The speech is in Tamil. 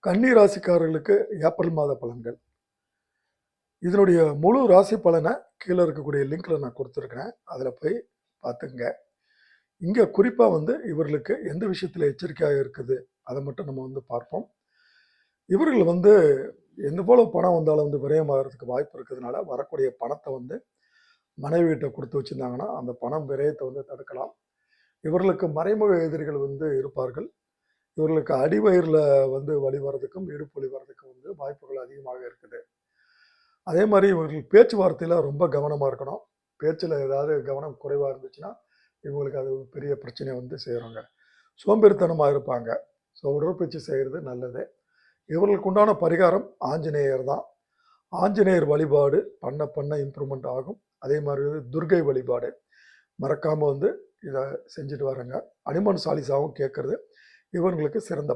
கன்னி ராசிக்காரர்களுக்கு ஏப்ரல் மாத பலன்கள். இதனுடைய முழு ராசி பலனை கீழே இருக்கக்கூடிய லிங்க்ல நான் கொடுத்துருக்கிறேன். அதில் போய் பார்த்துங்க. இங்கே குறிப்பாக இவர்களுக்கு எந்த விஷயத்தில் எச்சரிக்கையாக இருக்குது அதை மட்டும் நம்ம பார்ப்போம். இவர்கள் எந்த போல பணம் வந்தாலும் விரயமாகிறதுக்கு வாய்ப்பு இருக்கிறதுனால வரக்கூடிய பணத்தை மனைவிகிட்ட கொடுத்து வச்சுருந்தாங்கன்னா அந்த பணம் விரயத்தை தடுக்கலாம். இவர்களுக்கு மறைமுக எதிரிகள் இருப்பார்கள். இவர்களுக்கு அடிவயிறில் வலி வர்றதுக்கும் இடுப்பு வலி வர்றதுக்கும் வாய்ப்புகள் அதிகமாக இருக்குது. அதே மாதிரி இவர்கள் பேச்சுவார்த்தையில் ரொம்ப கவனமாக இருக்கணும். பேச்சில் ஏதாவது கவனம் குறைவாக இருந்துச்சுன்னா இவங்களுக்கு அது பெரிய பிரச்சனை செய்கிறாங்க. சோம்பேறித்தனமாக இருப்பாங்க. ஸோ உடற்பயிற்சி செய்கிறது நல்லது. இவர்களுக்கு உண்டான பரிகாரம் ஆஞ்சநேயர் தான். ஆஞ்சநேயர் வழிபாடு பண்ண பண்ண இம்ப்ரூவ்மெண்ட் ஆகும். அதே மாதிரி துர்கை வழிபாடு மறக்காமல் இதை செஞ்சுட்டு வரங்க. அனுமன் சாலிசாவும் கேட்கறது இவர்களுக்கு சிறந்த